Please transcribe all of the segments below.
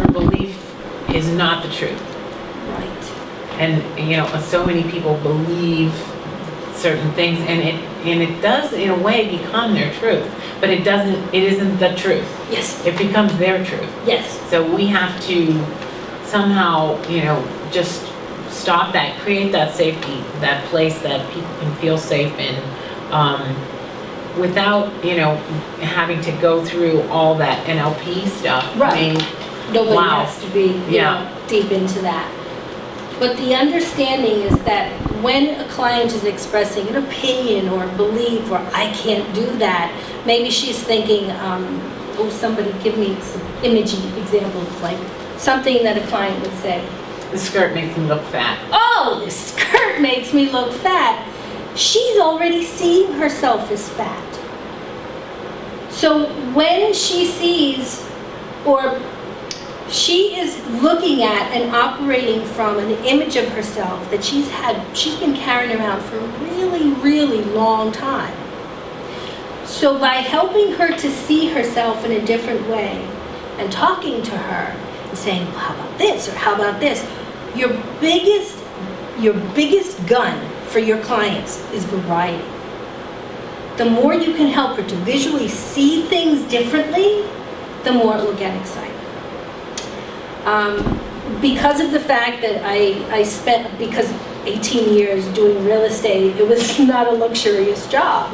her belief is not the truth. Right. And, so many people believe certain things, and it does, in a way, become their truth. But it isn't the truth. Yes. It becomes their truth. Yes. So we have to somehow, just stop that, create that safety, that place that people can feel safe in, without, having to go through all that NLP stuff. Right. I mean, Nobody wow. has to be deep into that. But the understanding is that when a client is expressing an opinion or belief, or I can't do that, maybe she's thinking, somebody give me some imaging examples, like something that a client would say. The skirt makes me look fat. Oh, the skirt makes me look fat. She's already seeing herself as fat. So when she sees, or she is looking at and operating from an image of herself that she's been carrying around for a really, really long time. So by helping her to see herself in a different way and talking to her and saying, well, how about this, or how about this? Your biggest gun for your clients is variety. The more you can help her to visually see things differently, the more it will get excited. Because of the fact that I spent, 18 years doing real estate, it was not a luxurious job.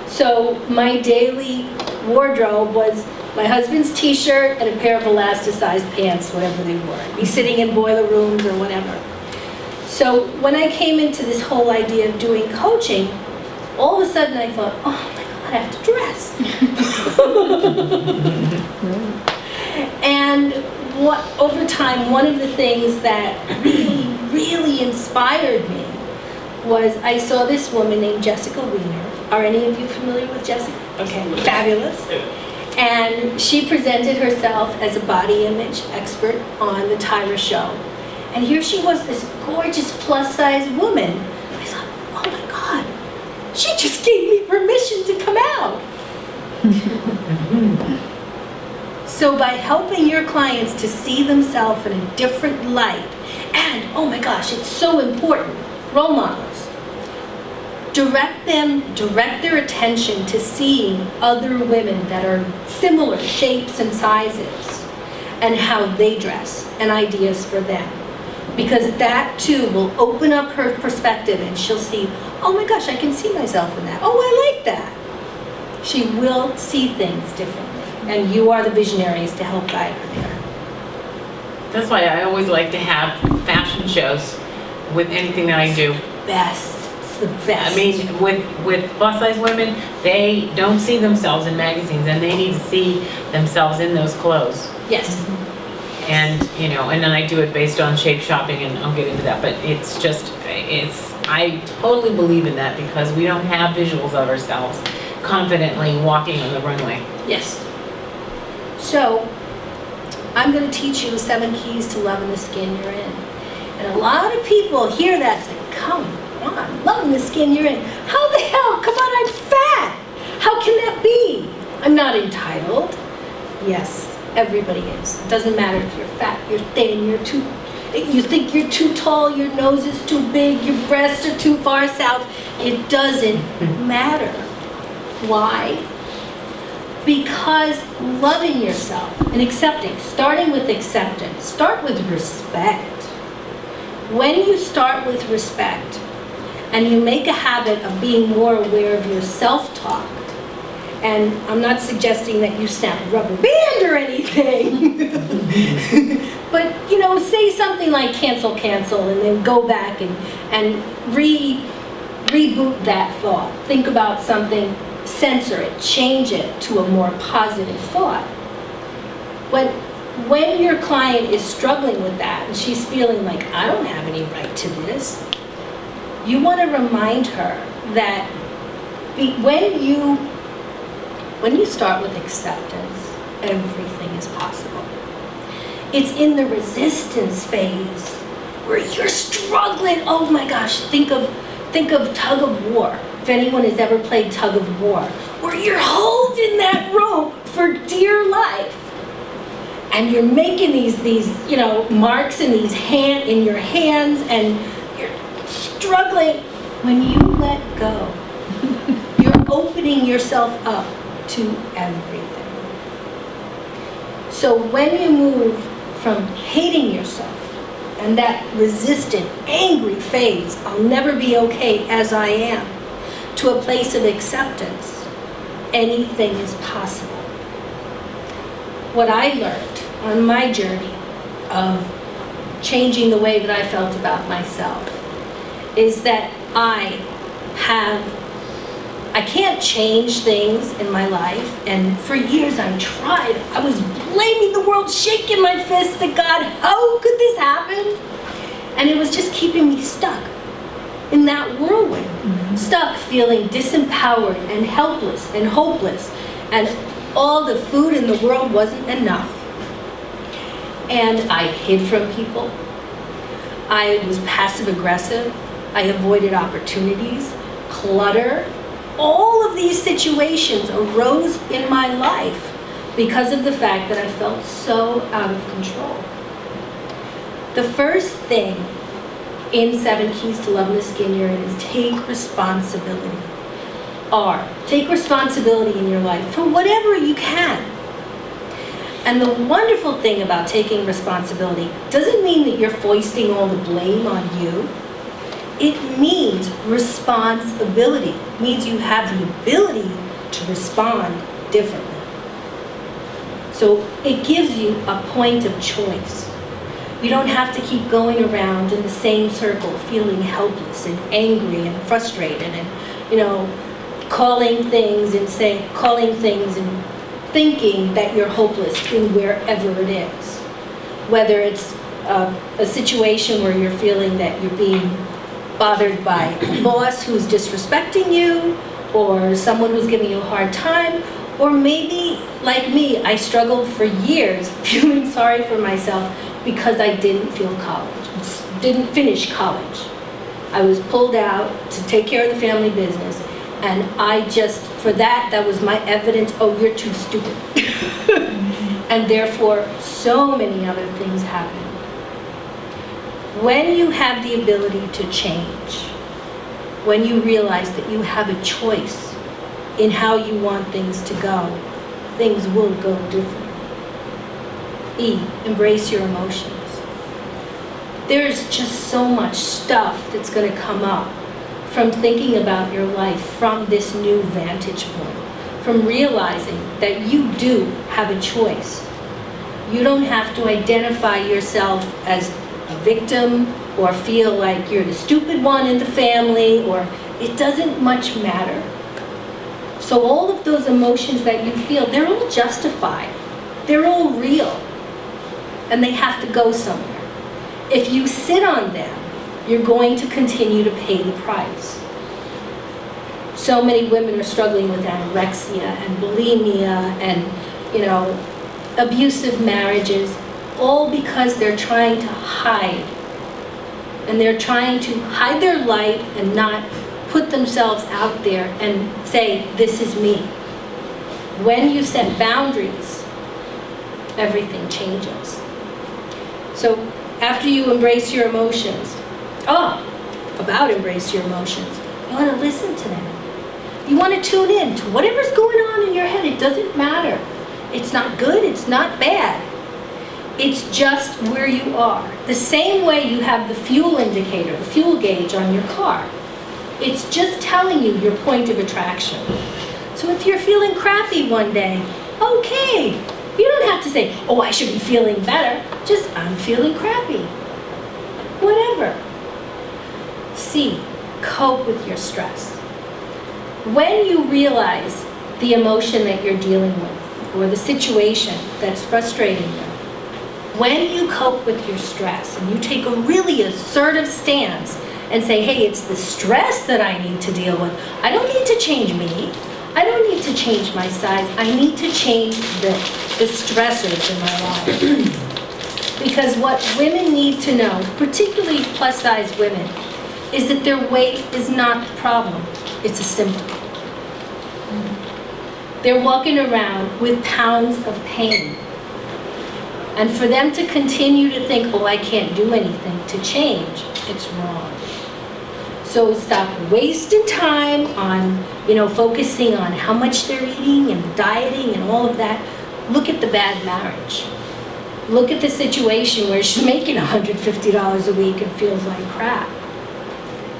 So my daily wardrobe was my husband's t-shirt and a pair of elasticized pants, whatever they were. I'd be sitting in boiler rooms or whatever. So when I came into this whole idea of doing coaching, all of a sudden I thought, oh my God, I have to dress. And over time, one of the things that really, really inspired me was I saw this woman named Jessica Wiener. Are any of you familiar with Jessica? Okay, fabulous. And she presented herself as a body image expert on the Tyra show. And here she was, this gorgeous plus-size woman. I thought, oh my God, she just gave me permission to come out. So by helping your clients to see themselves in a different light, and oh my gosh, it's so important, role models. Direct their attention to seeing other women that are similar shapes and sizes and how they dress and ideas for them. Because that too will open up her perspective and she'll see, oh my gosh, I can see myself in that. Oh, I like that. She will see things differently. And you are the visionaries to help guide her there. That's why I always like to have fashion shows with anything that I do. Best. It's the best. I mean, with plus size women, they don't see themselves in magazines and they need to see themselves in those clothes. Yes. And, and then I do it based on shape shopping, and I'll get into that, but I totally believe in that because we don't have visuals of ourselves confidently walking on the runway. Yes. So, I'm going to teach you the 7 keys to loving the skin you're in. And a lot of people hear that and say, come on, loving the skin you're in. How the hell? Come on, I'm fat. How can that be? I'm not entitled. Yes, everybody is. It doesn't matter if you're fat, you're thin, you think you're too tall, your nose is too big, your breasts are too far south. It doesn't matter. Why? Because loving yourself and accepting, starting with acceptance, start with respect. When you start with respect and you make a habit of being more aware of your self-talk, and I'm not suggesting that you snap a rubber band or anything, but say something like cancel, and then go back and reboot that thought. Think about something, censor it, change it to a more positive thought. When your client is struggling with that and she's feeling like, I don't have any right to this, you want to remind her that when you start with acceptance, everything is possible. It's in the resistance phase where you're struggling. Oh my gosh, think of tug of war. If anyone has ever played tug of war, where you're holding that rope for dear life. and you're making these marks in in your hands, and you're struggling. When you let go, you're opening yourself up to everything. So when you move from hating yourself and that resistant, angry phase, I'll never be okay as I am, to a place of acceptance, anything is possible. What I learned on my journey of changing the way that I felt about myself is that I can't change things in my life, and for years I tried. I was blaming the world, shaking my fist at God, how could this happen? And it was just keeping me stuck in that whirlwind, stuck feeling disempowered and helpless and hopeless, and all the food in the world wasn't enough. And I hid from people. I was passive aggressive. I avoided opportunities, clutter. All of these situations arose in my life because of the fact that I felt so out of control. The first thing in 7 Keys to Lovin' the Skin You're In is take responsibility. Take responsibility in your life for whatever you can. And the wonderful thing about taking responsibility doesn't mean that you're foisting all the blame on you. It means responsibility. It means you have the ability to respond differently. So it gives you a point of choice. You don't have to keep going around in the same circle, feeling helpless and angry and frustrated and, calling things and thinking that you're hopeless in wherever it is. Whether it's a situation where you're feeling that you're being bothered by a boss who's disrespecting you, or someone who's giving you a hard time, or maybe, like me, I struggled for years feeling sorry for myself because I didn't finish college. I was pulled out to take care of the family business, and that was my evidence, oh, you're too stupid. And therefore, so many other things happened. When you have the ability to change, when you realize that you have a choice in how you want things to go, things will go differently. Embrace your emotions. There's just so much stuff that's going to come up from thinking about your life from this new vantage point, from realizing that you do have a choice. You don't have to identify yourself as a victim or feel like you're the stupid one in the family, or it doesn't much matter. So all of those emotions that you feel, they're all justified. They're all real. And they have to go somewhere. If you sit on them, you're going to continue to pay the price. So many women are struggling with anorexia and bulimia and, abusive marriages, all because they're trying to hide. And they're trying to hide their light and not put themselves out there and say, this is me. When you set boundaries, everything changes. So after you embrace your emotions, about embrace your emotions, you want to listen to them. You want to tune in to whatever's going on in your head. It doesn't matter. It's not good, it's not bad. It's just where you are. The same way you have the fuel indicator, the fuel gauge on your car. It's just telling you your point of attraction. So if you're feeling crappy one day, okay. You don't have to say, oh, I should be feeling better. Just, I'm feeling crappy. Whatever. C, cope with your stress. When you realize the emotion that you're dealing with, or the situation that's frustrating you, when you cope with your stress and you take a really assertive stance and say, hey, it's the stress that I need to deal with. I don't need to change me. I don't need to change my size. I need to change the stressors in my life. Because what women need to know, particularly plus-size women, is that their weight is not the problem. It's a symptom. They're walking around with pounds of pain. And for them to continue to think, oh, I can't do anything to change, it's wrong. So stop wasting time on, focusing on how much they're eating and dieting and all of that. Look at the bad marriage. Look at the situation where she's making $150 a week and feels like crap.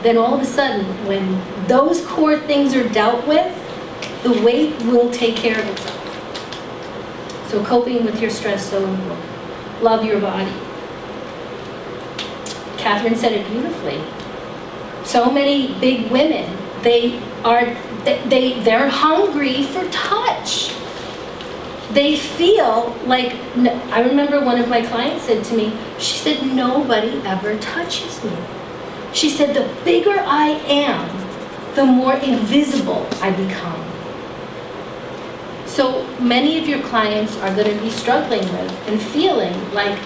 Then all of a sudden, when those core things are dealt with, the weight will take care of itself. So coping with your stress is so important. Love your body. Catherine said it beautifully. So many big women, they're hungry for touch. They feel like, I remember one of my clients said to me, she said, nobody ever touches me. She said, the bigger I am, the more invisible I become. So many of your clients are going to be struggling with and feeling like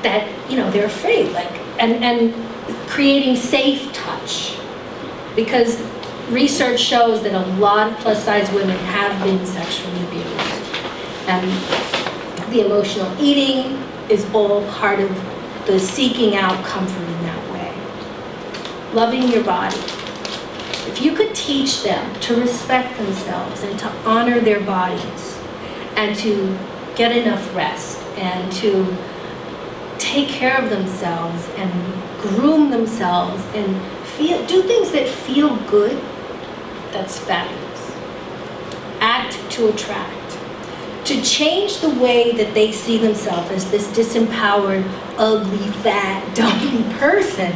that, they're afraid, and creating safe touch. Because research shows that a lot of plus-size women have been sexually abused. And the emotional eating is all part of the seeking out comfort in that way. Loving your body. If you could teach them to respect themselves and to honor their bodies and to get enough rest and to take care of themselves and groom themselves and do things that feel good, that's fabulous. Act to attract. To change the way that they see themselves as this disempowered, ugly, fat, dumpy person,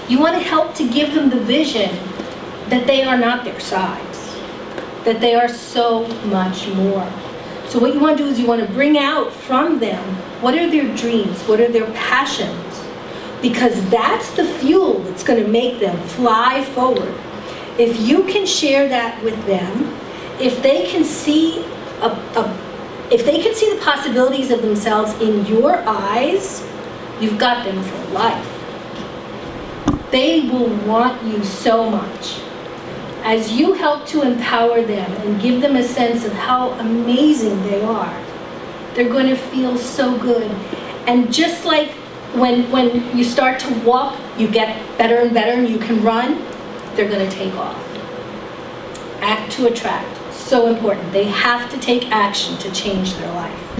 you want to help to give them the vision that they are not their size, that they are so much more. So what you want to do is you want to bring out from them, what are their dreams, what are their passions, because that's the fuel that's going to make them fly forward. If you can share that with them, if they can see the possibilities of themselves in your eyes, you've got them for life. They will want you so much. As you help to empower them and give them a sense of how amazing they are, they're going to feel so good. And just like when you start to walk, you get better and better and you can run, they're going to take off. Act to attract. So important. They have to take action to change their life.